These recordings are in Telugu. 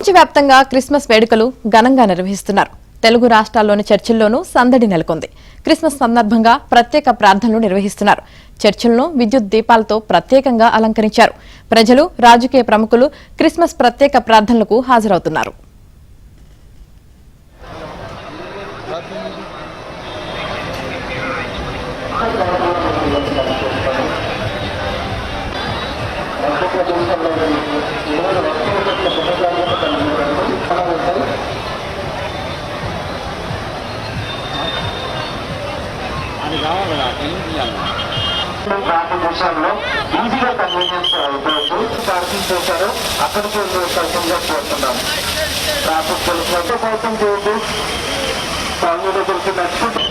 ప్రపంచవ్యాప్తంగా క్రిస్మస్ వేడుకలు ఘనంగా నిర్వహిస్తున్నారు. తెలుగు రాష్ట్రాల్లోని చర్చిల్లోనూ సందడి నెలకొంది. క్రిస్మస్ సందర్భంగా ప్రత్యేక ప్రార్థనలు నిర్వహిస్తున్నారు. చర్చిలను విద్యుత్ దీపాలతో ప్రత్యేకంగా అలంకరించారు. ప్రజలు, రాజకీయ ప్రముఖులు క్రిస్మస్ ప్రత్యేక ప్రార్థనలకు హాజరవుతున్నారు. దేశాల్లో ఈజీగా కన్వీనియన్స్ అయిపోవచ్చు. పార్కింగ్ చేశారు, అక్కడికి వెళ్ళి పోతున్నాం. ట్రాఫిక్ తెలిసినట్టు కోసం చేయొద్దు. ఫ్యామిలీ దగ్గరికి నచ్చుకుంటే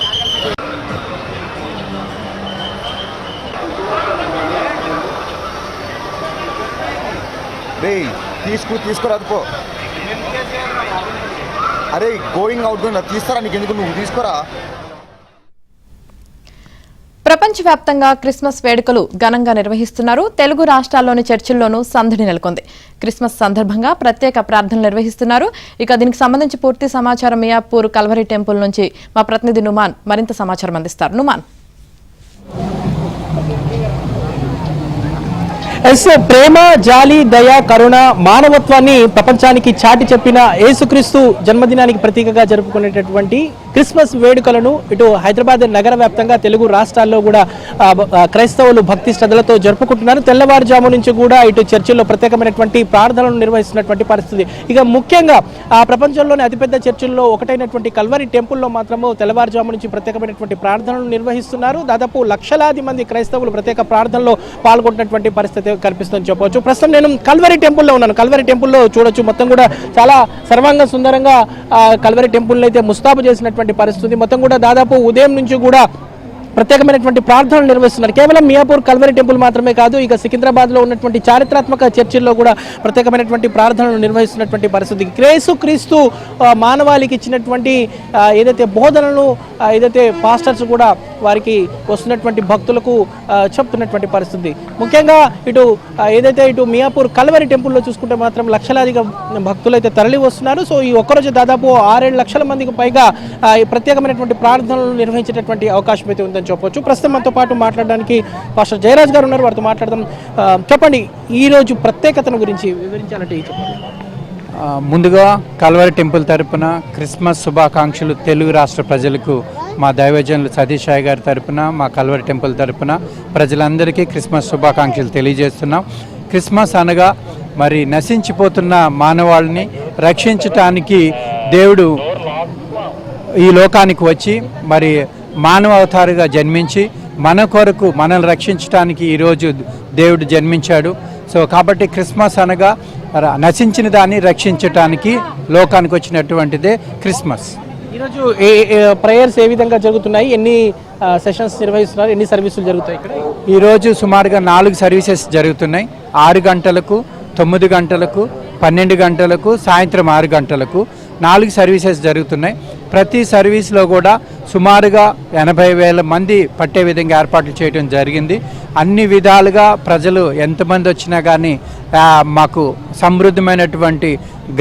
తీసుకురాదు పో. అరే గోయింగ్ అవుట్ తీస్తారా? నీకు ఎందుకు, నువ్వు తీసుకురా. ప్రపంచవ్యాప్తంగా క్రిస్మస్ వేడుకలు ఘనంగా నిర్వహిస్తున్నారు. తెలుగు రాష్ట్రాల్లోని చర్చిల్లోనూ సందడి నెలకొంది. క్రిస్మస్ సందర్భంగా ప్రత్యేక ప్రార్థనలు నిర్వహిస్తున్నారు. ఇక దీనికి సంబంధించి పూర్తి సమాచారం మియాపూర్ కల్వరి టెంపుల్ నుంచి మా ప్రతినిధి నుమాన్ మరింత సమాచారం అందిస్తారు. నుమాన్. ప్రేమ, జాలి, దయ, కరుణ, మానవత్వాన్ని ప్రపంచానికి చాటి చెప్పిన యేసుక్రీస్తు జన్మదినానికి ప్రతీకగా జరుపుకునేటటువంటి క్రిస్మస్ వేడుకలను ఇటు హైదరాబాద్ నగర వ్యాప్తంగా తెలుగు రాష్ట్రాల్లో కూడా క్రైస్తవులు భక్తి శ్రద్ధలతో జరుపుకుంటున్నారు. తెల్లవారుజాము నుంచి కూడా ఇటు చర్చిల్లో ప్రత్యేకమైనటువంటి ప్రార్థనలు నిర్వహిస్తున్నటువంటి పరిస్థితి. ఇక ముఖ్యంగా ప్రపంచంలోని అతిపెద్ద చర్చిల్లో ఒకటైనటువంటి కల్వరి టెంపుల్లో మాత్రము తెల్లవారుజాము నుంచి ప్రత్యేకమైనటువంటి ప్రార్థనలు నిర్వహిస్తున్నారు. దాదాపు లక్షలాది మంది క్రైస్తవులు ప్రత్యేక ప్రార్థనలో పాల్గొంటున్నటువంటి పరిస్థితి కనిపిస్తుందని చెప్పవచ్చు. ప్రస్తుతం నేను కల్వరి టెంపుల్లో ఉన్నాను. కల్వరి టెంపుల్లో చూడొచ్చు, మొత్తం కూడా చాలా సర్వాంగ సుందరంగా కల్వరి టెంపుల్ అయితే ముస్తాబు చేసినటువంటి పరిస్థితి. మొత్తం కూడా దాదాపు ఉదయం నుంచి కూడా ప్రత్యేకమైనటువంటి ప్రార్థనలు నిర్వహిస్తున్నారు. కేవలం మియాపూర్ కల్వరి టెంపుల్ మాత్రమే కాదు, ఇక సికింద్రాబాద్ లో ఉన్నటువంటి చారిత్రాత్మక చర్చిల్లో కూడా ప్రత్యేకమైనటువంటి ప్రార్థనలు నిర్వహిస్తున్నటువంటి పరిస్థితి. క్రీస్తు మానవాళికి ఇచ్చినటువంటి ఏదైతే బోధనలు ఏదైతే పాస్టర్స్ కూడా వారికి వస్తున్నటువంటి భక్తులకు చెప్తున్నటువంటి పరిస్థితి. ముఖ్యంగా ఇటు మియాపూర్ కల్వరి టెంపుల్లో చూసుకుంటే మాత్రం లక్షలాదిగా భక్తులు అయితే తరలి వస్తున్నారు. సో ఈ ఒక్కరోజు దాదాపు 6-7 లక్షల మందికి పైగా ప్రత్యేకమైనటువంటి ప్రార్థనలు నిర్వహించేటటువంటి అవకాశం అయితే ఉందని చెప్పవచ్చు. ప్రస్తుతం మనతో పాటు మాట్లాడడానికి పాస్టర్ జయరాజ్ గారు ఉన్నారు, వారితో మాట్లాడదాం. చెప్పండి, ఈ రోజు ప్రత్యేకతను గురించి వివరించాలంటే చెప్పండి. ముందుగా కల్వరి టెంపుల్ తరపున క్రిస్మస్ శుభాకాంక్షలు తెలుగు రాష్ట్ర ప్రజలకు మా దైవజనులు సతీష్ రాయ్ గారి తరపున, మా కల్వరి టెంపుల్ తరపున ప్రజలందరికీ క్రిస్మస్ శుభాకాంక్షలు తెలియజేస్తున్నాం. క్రిస్మస్ అనగా మరి నశించిపోతున్న మానవాళిని రక్షించటానికి దేవుడు ఈ లోకానికి వచ్చి మరి మానవ అవతారుగా జన్మించి మన కొరకు మనల్ని రక్షించడానికి ఈరోజు దేవుడు జన్మించాడు. సో కాబట్టి క్రిస్మస్ అనగా నశించిన దాన్ని రక్షించటానికి లోకానికి వచ్చినటువంటిదే క్రిస్మస్. ఈరోజు ప్రేయర్స్ ఏ విధంగా జరుగుతున్నాయి, ఎన్ని సెషన్స్ నిర్వహిస్తున్నారు, ఎన్ని సర్వీసులు జరుగుతాయి ఇక్కడ? ఈరోజు సుమారుగా 4 సర్వీసెస్ జరుగుతున్నాయి. 6 గంటలకు, 9 గంటలకు, 12 గంటలకు, సాయంత్రం 6 గంటలకు 4 సర్వీసెస్ జరుగుతున్నాయి. ప్రతి సర్వీస్లో కూడా సుమారుగా 80,000 మంది పట్టే విధంగా ఏర్పాట్లు చేయడం జరిగింది. అన్ని విధాలుగా ప్రజలు ఎంతమంది వచ్చినా కానీ మాకు సమృద్ధమైనటువంటి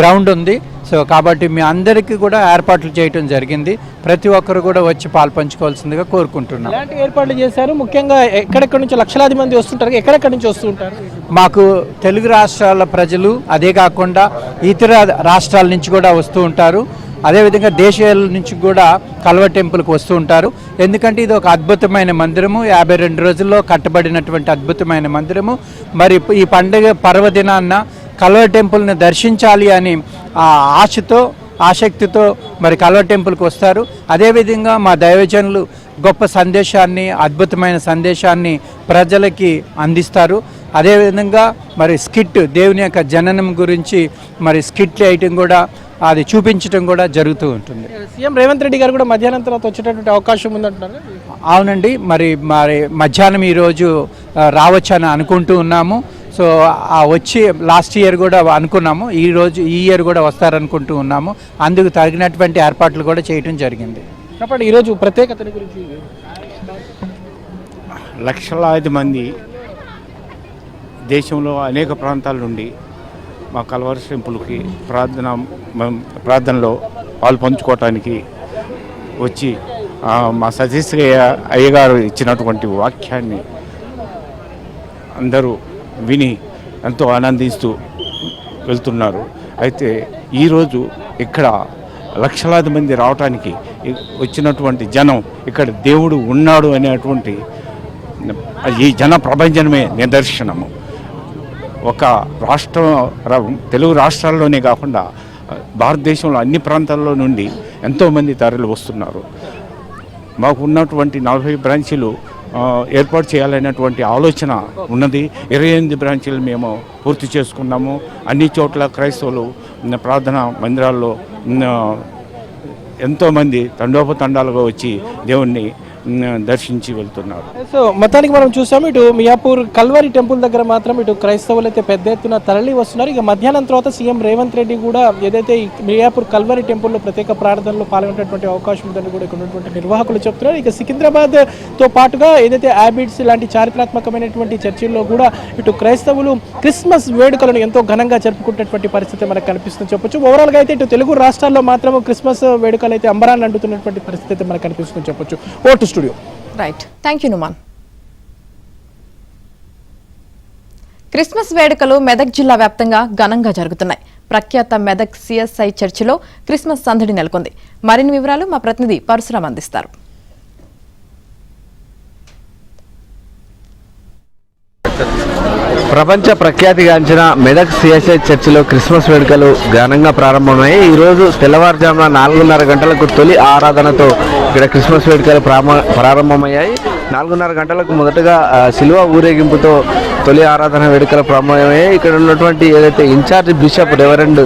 గ్రౌండ్ ఉంది. సో కాబట్టి మీ అందరికీ కూడా ఏర్పాట్లు చేయడం జరిగింది. ప్రతి ఒక్కరు కూడా వచ్చి పాల్పంచుకోవాల్సిందిగా కోరుకుంటున్నాం. ఎలాంటి ఏర్పాట్లు చేశారు? ముఖ్యంగా ఎక్కడెక్కడి నుంచి లక్షలాది మంది వస్తుంటారు, ఎక్కడెక్కడి నుంచి వస్తుంటారు? మాకు తెలుగు రాష్ట్రాల ప్రజలు, అదే కాకుండా ఇతర రాష్ట్రాల నుంచి కూడా వస్తూ ఉంటారు. అదేవిధంగా దేశాల నుంచి కూడా కల్వరి టెంపుల్కి వస్తూ ఉంటారు. ఎందుకంటే ఇది ఒక అద్భుతమైన మందిరము, 52 రోజుల్లో కట్టబడినటువంటి అద్భుతమైన మందిరము. మరి ఈ పండుగ పర్వదినాన్న కల్వరి టెంపుల్ని దర్శించాలి అని ఆసక్తితో మరి కల్వరి టెంపుల్కి వస్తారు. అదేవిధంగా మా దైవజనులు గొప్ప సందేశాన్ని, అద్భుతమైన సందేశాన్ని ప్రజలకి అందిస్తారు. అదేవిధంగా మరి స్కిట్, దేవుని యొక్క జననం గురించి మరి స్కిట్ వేయటం కూడా, అది చూపించడం కూడా జరుగుతూ ఉంటుంది. సీఎం రేవంత్ రెడ్డి గారు కూడా మధ్యాహ్నం తర్వాత వచ్చేటటువంటి అవకాశం ఉందంటున్నారు. అవునండి, మరి మధ్యాహ్నం ఈరోజు రావచ్చని అనుకుంటూ ఉన్నాము. సో వచ్చి లాస్ట్ ఇయర్ కూడా అనుకున్నాము, ఈ ఇయర్ కూడా వస్తారనుకుంటూ ఉన్నాము. అందుకు తగినటువంటి ఏర్పాట్లు కూడా చేయడం జరిగింది. కాబట్టి ఈరోజు ప్రత్యేకత గురించి లక్షలాది మంది దేశంలో అనేక ప్రాంతాల నుండి మా కల్వరి టెంపుల్కి ప్రార్థనలో పాలు పంచుకోవటానికి వచ్చి మా సతీష్ అయ్యగారు ఇచ్చినటువంటి వాక్యాన్ని అందరూ విని ఎంతో ఆనందిస్తూ వెళ్తున్నారు. అయితే ఈరోజు ఇక్కడ లక్షలాది మంది రావటానికి వచ్చినటువంటి జనం ఇక్కడ దేవుడు ఉన్నాడు అనేటువంటి ఈ జన ప్రపంచమే నిదర్శనము. ఒక తెలుగు రాష్ట్రాల్లోనే కాకుండా భారతదేశంలో అన్ని ప్రాంతాల్లో నుండి ఎంతోమంది తరలి వస్తున్నారు. మాకు ఉన్నటువంటి 40 బ్రాంచీలు ఏర్పాటు చేయాలనేటువంటి ఆలోచన ఉన్నది. 28 బ్రాంచీలు మేము పూర్తి చేసుకున్నాము. అన్ని చోట్ల క్రైస్తవులు ప్రార్థనా మందిరాల్లో ఎంతోమంది తండోపతండాలుగా వచ్చి దేవుణ్ణి దర్శించి వెళ్తున్నారు. సో మొత్తానికి మనం చూసాము, ఇటు మియాపూర్ కల్వరి టెంపుల్ దగ్గర మాత్రం ఇటు క్రైస్తవులు అయితే పెద్ద ఎత్తున తరలి వస్తున్నారు. ఇక మధ్యాహ్నం తర్వాత సీఎం రేవంత్ రెడ్డి కూడా ఏదైతే ఈ మియాపూర్ కల్వరి టెంపుల్లో ప్రత్యేక ప్రార్థనలో పాల్గొనేటువంటి అవకాశం ఉందని కూడా ఇక్కడ ఉన్నటువంటి నిర్వాహకులు చెప్తున్నారు. ఇక సికింద్రాబాద్తో పాటుగా ఏదైతే హ్యాబిట్స్ లాంటి చారిత్రాత్మకమైనటువంటి చర్చిల్లో కూడా ఇటు క్రైస్తవులు క్రిస్మస్ వేడుకలను ఎంతో ఘనంగా జరుపుకునేటువంటి పరిస్థితి మనకు కనిపిస్తుంది చెప్పొచ్చు. ఓవరాల్గా అయితే ఇటు తెలుగు రాష్ట్రాల్లో మాత్రం క్రిస్మస్ వేడుకలు అయితే అంబరాన్ని అంటుతున్నటువంటి పరిస్థితి మనకు కనిపిస్తుంది చెప్పొచ్చు. Vote studio. Right, thank you Numan. Christmas వేడుకలు మెదక్ జిల్లా వ్యాప్తంగా ఘనంగా జరుగుతున్నాయి. ప్రఖ్యాత మెదక్ సిఎస్ఐ చర్చిలో క్రిస్మస్ సందడి నెలకొంది. మరిన్ని వివరాలు మా ప్రతినిధి పరశురామ్ అందిస్తారు. ప్రపంచ ప్రఖ్యాతిగాంచిన మెదక్ సిఎస్ఐ చర్చిలో క్రిస్మస్ వేడుకలు ఘనంగా ప్రారంభమయ్యాయి. ఈరోజు తెల్లవారుజామున 4:30 గంటలకు తొలి ఆరాధనతో ఇక్కడ క్రిస్మస్ వేడుకలు ప్రారంభమయ్యాయి. 4:30 గంటలకు మొదటగా సిలువ ఊరేగింపుతో తొలి ఆరాధన వేడుకలు ప్రారంభమయ్యాయి. ఇక్కడ ఉన్నటువంటి ఏదైతే ఇన్ఛార్జ్ బిషప్ రెవరెండ్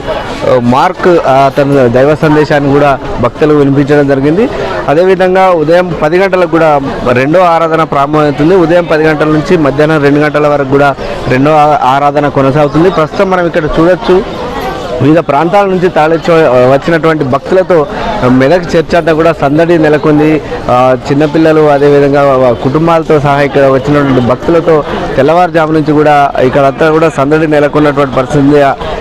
మార్క్ తన దైవ సందేశాన్ని కూడా భక్తులకు వినిపించడం జరిగింది. అదేవిధంగా ఉదయం 10 గంటలకు కూడా రెండో ఆరాధన ప్రారంభమవుతుంది. ఉదయం 10 గంటల నుంచి మధ్యాహ్నం 2 గంటల వరకు కూడా రెండో ఆరాధన కొనసాగుతుంది. ప్రస్తుతం మనం ఇక్కడ చూడొచ్చు, వివిధ ప్రాంతాల నుంచి తరలించి వచ్చినటువంటి భక్తులతో మెదక్ చర్చ్ అంతా కూడా సందడి నెలకొంది. చిన్నపిల్లలు అదేవిధంగా కుటుంబాలతో సహా ఇక్కడ వచ్చినటువంటి భక్తులతో తెల్లవారుజాము నుంచి కూడా ఇక్కడ అంతా కూడా సందడి నెలకొన్నటువంటి పరిస్థితి.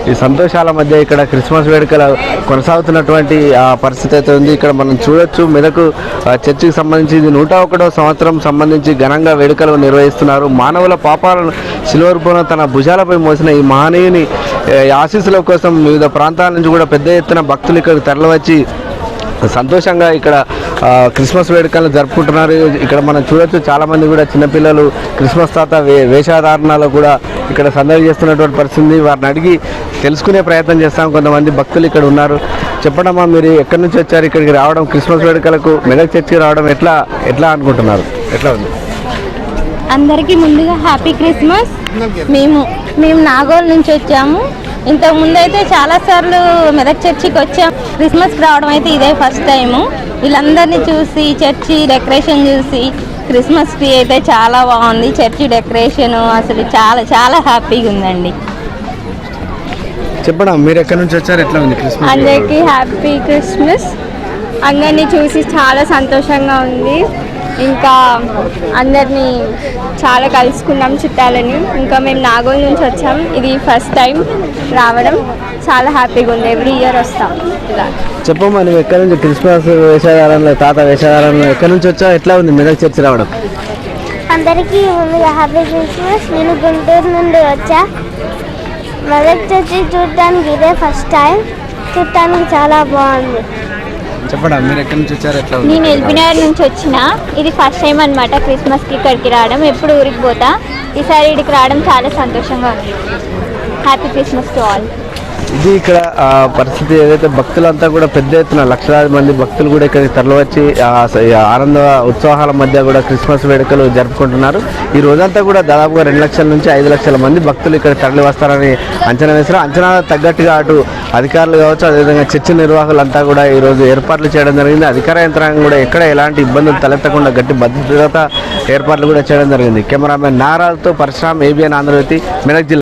ఈ సంతోషాల మధ్య ఇక్కడ క్రిస్మస్ వేడుకలు కొనసాగుతున్నటువంటి పరిస్థితి అయితే ఉంది. ఇక్కడ మనం చూడొచ్చు, మెదక్ చర్చికి సంబంధించి ఇది 101వ సంవత్సరం సంబంధించి ఘనంగా వేడుకలు నిర్వహిస్తున్నారు. మానవుల పాపాలను శిలువ రూపంలో తన భుజాలపై మోసిన ఈ మహనీయుని ఆశీస్సుల కోసం వివిధ ప్రాంతాల నుంచి కూడా పెద్ద ఎత్తున భక్తులు ఇక్కడికి తరలివచ్చి సంతోషంగా ఇక్కడ క్రిస్మస్ వేడుకలను జరుపుకుంటున్నారు. ఇక్కడ మనం చూడొచ్చు, చాలామంది కూడా చిన్నపిల్లలు క్రిస్మస్ తాత వేషధారణలో కూడా ఇక్కడ సందడి చేస్తున్నటువంటి పరిస్థితి. వారిని అడిగి తెలుసుకునే ప్రయత్నం చేస్తాం. కొంతమంది భక్తులు ఇక్కడ ఉన్నారు. చెప్పడమ్మా, మీరు ఎక్కడి నుంచి వచ్చారు ఇక్కడికి రావడం, క్రిస్మస్ వేడుకలకు మెదక్ చర్చికి రావడం ఎట్లా అనుకుంటున్నారు, ఎట్లా ఉంది? అందరికీ ముందుగా హ్యాపీ క్రిస్మస్. మేము నాగోల్ నుంచి వచ్చాము. ఇంతకుముందు అయితే చాలాసార్లు మెదక్ చర్చికి వచ్చాము. క్రిస్మస్కి రావడం అయితే ఇదే ఫస్ట్ టైము. వీళ్ళందరినీ చూసి, చర్చి డెకరేషన్ చూసి, క్రిస్మస్ ట్రీ అయితే చాలా బాగుంది. చర్చి డెకరేషన్ అసలు చాలా చాలా హ్యాపీగా ఉందండి. చెప్పడం, మీరు ఎక్కడి నుంచి వచ్చారు, ఎట్లా ఉంది క్రిస్మస్? అందరికీ హ్యాపీ క్రిస్మస్. అందరినీ చూసి చాలా సంతోషంగా ఉంది. ఇంకా అందరినీ చాలా కలుసుకున్నాం చుట్టాలని. ఇంకా మేము నాగోల్ నుంచి వచ్చాం, ఇది ఫస్ట్ టైం రావడం. చాలా హ్యాపీగా ఉంది. ఎవ్రీ ఇయర్ వస్తాం ఇలా. చెప్పమ్మా, నువ్వు ఎక్కడి నుంచి క్రిస్మస్ వేషధారణలో తాత వేషధారణలో ఎక్కడి నుంచి వచ్చావు, ఎట్లా ఉంది మెదక్ చర్చి రావడం? అందరికీ ముందుగా హ్యాపీ క్రిస్మస్. నేను గుంటూరు నుండి వచ్చా. మెదక్ చర్చి చూడటానికి ఇదే ఫస్ట్ టైం. చూడటానికి చాలా బాగుంది. చెప్పడం, మీరు ఎక్కడి నుంచి వచ్చారు, ఎట్లా ఉంది? నేను ఎల్బీనగర్ నుంచి వచ్చిన. ఇది ఫస్ట్ టైం అనమాట క్రిస్మస్కి ఇక్కడికి రావడం. ఎప్పుడు ఊరికి పోతా, ఈసారి ఇక్కడికి రావడం చాలా సంతోషంగా ఉంది. Happy Christmas to all. ఇది ఇక్కడ పరిస్థితి. ఏదైతే భక్తులంతా కూడా పెద్ద ఎత్తున లక్షలాది మంది భక్తులు కూడా ఇక్కడికి తరలివచ్చి ఆనంద ఉత్సాహాల మధ్య కూడా క్రిస్మస్ వేడుకలు జరుపుకుంటున్నారు. ఈ రోజంతా కూడా దాదాపుగా 2 లక్షల నుంచి 5 లక్షల మంది భక్తులు ఇక్కడ తరలి వస్తారని అంచనా వేశారు. అంచనా తగ్గట్టుగా అటు అధికారులు కావచ్చు, అదేవిధంగా చర్చి నిర్వాహకులంతా కూడా ఈరోజు ఏర్పాట్లు చేయడం జరిగింది. అధికార యంత్రాంగం కూడా ఎక్కడ ఎలాంటి ఇబ్బందులు తలెత్తకుండా గట్టి భద్రత ఏర్పాట్లు కూడా చేయడం జరిగింది. కెమెరామెన్ నారాజ్తో పరశురామ్, ABN ఆంధ్రజ్యోతి, మెదక్ జిల్లా.